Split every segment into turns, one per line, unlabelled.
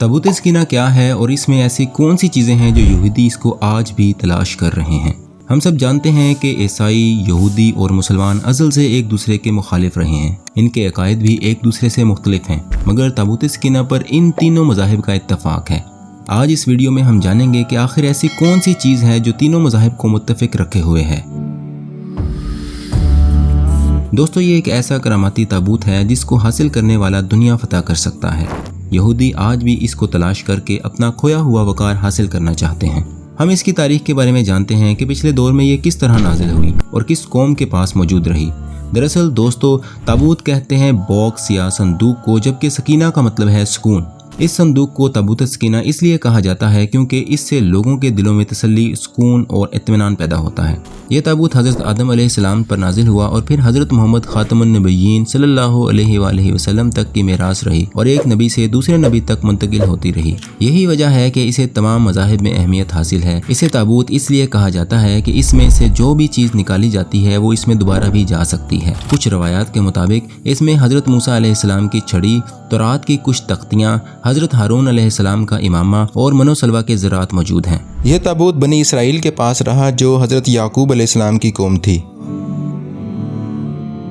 ताबूत सकीना क्या है और इसमें ऐसी कौन सी चीज़ें हैं जो यहूदी इसको आज भी तलाश कर रहे हैं। हम सब जानते हैं कि ईसाई, यहूदी और मुसलमान अज़ल से एक दूसरे के मुखालिफ रहे हैं। इनके अकायद भी एक दूसरे से मुख्तलिफ हैं, मगर ताबूत सकीना पर इन तीनों मज़ाहिब का इत्तफ़ाक़ है। आज इस वीडियो में हम जानेंगे कि आखिर ऐसी कौन सी चीज़ है जो तीनों मज़ाहिब को मुत्तफ़िक रखे हुए है। दोस्तों, ये एक ऐसा करामाती ताबूत है जिसको हासिल करने वाला दुनिया फतह कर सकता है। यहूदी आज भी इसको तलाश करके अपना खोया हुआ वकार हासिल करना चाहते हैं। हम इसकी तारीख के बारे में जानते हैं कि पिछले दौर में ये किस तरह नाजिल हुई और किस कौम के पास मौजूद रही। दरअसल दोस्तों, ताबूत कहते हैं बॉक्स या संदूक को, जबकि सकीना का मतलब है सुकून। इस संदूक को ताबूत सकीना इसलिए कहा जाता है क्योंकि इससे लोगों के दिलों में तसल्ली, सुकून और इत्मीनान पैदा होता है। यह ताबूत हज़रत आदम अलैहिस्सलाम पर नाजिल हुआ और फिर हज़रत मोहम्मद खातमुन नबिय्यीन सल्लल्लाहु अलैहि वसल्लम तक की मेरास रही और एक नबी से दूसरे नबी तक मुंतकिल होती रही। यही वजह है कि इसे तमाम मज़ाहिब में अहमियत हासिल है। इसे ताबूत इसलिए कहा जाता है कि इसमें से जो भी चीज़ निकाली जाती है वो इसमें दोबारा भी जा सकती है। कुछ रवायात के मुताबिक इसमें हज़रत मूसा अलैहिस्सलाम की छड़ी, तौरात की कुछ तख्तियाँ, हज़रत हारून अलैहिस्सलाम का इमामा और मनोसलवा के ज़रात मौजूद हैं।
यह ताबूत बनी इसराइल के पास रहा जो हज़रत याकूब अलैहिस्सलाम की कौम थी।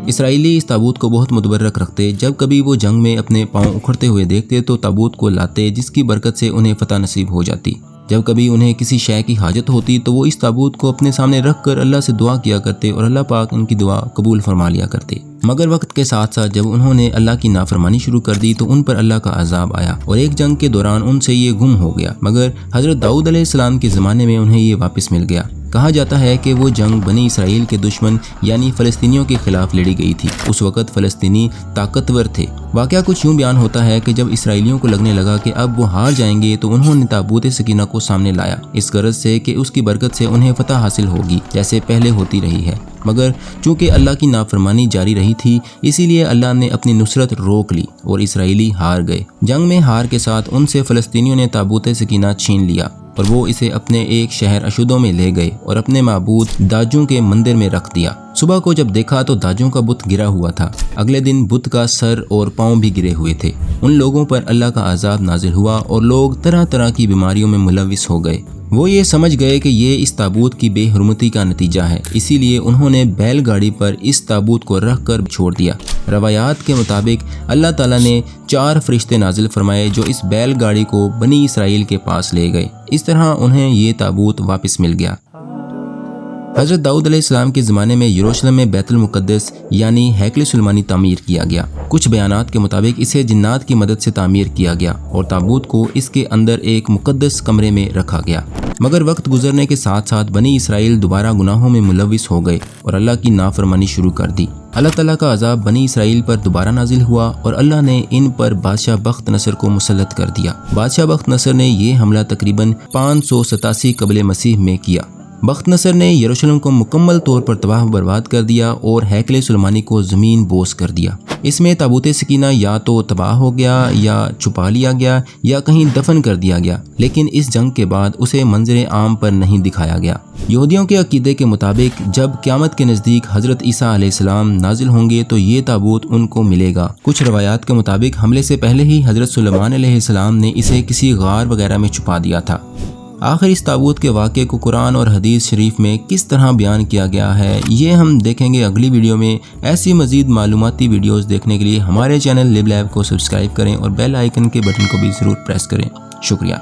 इसराइली इस ताबूत को बहुत मुतबर्रक रखते। जब कभी वो जंग में अपने पाँव उखड़ते हुए देखते तो ताबूत को लाते, जिसकी बरकत से उन्हें फतह नसीब हो जाती। जब कभी उन्हें किसी शय की हाजत होती तो वो इस ताबूत को अपने सामने रख कर अल्लाह से दुआ किया करते और अल्लाह पाक उनकी दुआ कबूल फरमा लिया करते। मगर वक्त के साथ साथ जब उन्होंने अल्लाह की नाफरमानी शुरू कर दी तो उन पर अल्लाह का अजाब आया और एक जंग के दौरान उनसे ये गुम हो गया। मगर हज़रत दाऊद अलैहिस्सलाम के ज़माने में उन्हें ये वापस मिल गया। कहा जाता है कि वो जंग बनी इसराइल के दुश्मन यानी फ़लस्तीनियों के खिलाफ लड़ी गई थी। उस वक़्त फ़लस्तीनी ताकतवर थे। वाक़या कुछ यूँ बयान होता है कि जब इसराइलियों को लगने लगा कि अब वो हार जाएंगे तो उन्होंने ताबूत सकीना को सामने लाया, इस गरज से कि उसकी बरकत से उन्हें फतह हासिल होगी जैसे पहले होती रही है। मगर चूँकि अल्लाह की नाफरमानी जारी रही थी, इसीलिए अल्लाह ने अपनी नुसरत रोक ली और इसराइली हार गए। जंग में हार के साथ उनसे फ़लस्तीनियों ने ताबूत सकीना छीन लिया और वो इसे अपने एक शहर अशुदो में ले गए और अपने माबूद दाजू के मंदिर में रख दिया। सुबह को जब देखा तो दाजू का बुत गिरा हुआ था। अगले दिन बुत का सर और पाँव भी गिरे हुए थे। उन लोगों पर अल्लाह का अजाब नाजिल हुआ और लोग तरह तरह की बीमारियों में मुलविस हो गए। वो ये समझ गए कि ये इस ताबूत की बेहुरमती का नतीजा है, इसीलिए उन्होंने बैलगाड़ी पर इस ताबूत को रख कर छोड़ दिया। रवायात के मुताबिक अल्लाह ताला ने 4 फरिश्ते नाजिल फरमाए जो इस बैलगाड़ी को बनी इसराइल के पास ले गए। इस तरह उन्हें ये ताबूत वापस मिल गया। हज़रत दाऊद अलैहिस्सलाम के ज़माने में यरूशलेम में बैतुल मुक़द्दस यानी हैकल सुलेमानी तामीर किया गया। कुछ बयानात के मुताबिक इसे जिन्नात की मदद से तामीर किया गया और ताबूत को इसके अंदर एक मुक़द्दस कमरे में रखा गया। मगर वक्त गुजरने के साथ साथ बनी इसराइल दोबारा गुनाहों में मुलविस हो गए और अल्लाह की नाफरमानी शुरू कर दी। अल्लाह ताला का अजाब बनी इसराइल पर दोबारा नाजिल हुआ और अल्लाह ने इन पर बादशाह बख्त नसर को मुसल्लत कर दिया। बादशाह बख्त नसर ने यह हमला तकरीबन 587 कबल मसीह में किया। बख्त नसर ने यरूशलेम को मुकम्मल तौर पर तबाह बर्बाद कर दिया और हैकल सुलेमानी को ज़मीन बोस कर दिया। इसमें ताबूत सकीना या तो तबाह हो गया या छुपा लिया गया या कहीं दफन कर दिया गया, लेकिन इस जंग के बाद उसे मंजर आम पर नहीं दिखाया गया। यहूदियों के अकीदे के मुताबिक जब क़यामत के नज़दीक हज़रत ईसा अलैहिस्सलाम नाजिल होंगे तो ये ताबूत उनको मिलेगा। कुछ रवायात के मुताबिक हमले से पहले ही हज़रत सुलेमान अलैहिस्सलाम ने इसे किसी गार वगैरह में छुपा दिया था। आखिर इस ताबूत के वाक़े को कुरान और हदीस शरीफ में किस तरह बयान किया गया है, ये हम देखेंगे अगली वीडियो में। ऐसी मज़ीद मालूमाती वीडियोस देखने के लिए हमारे चैनल लिव लैब को सब्सक्राइब करें और बेल आइकन के बटन को भी ज़रूर प्रेस करें। शुक्रिया।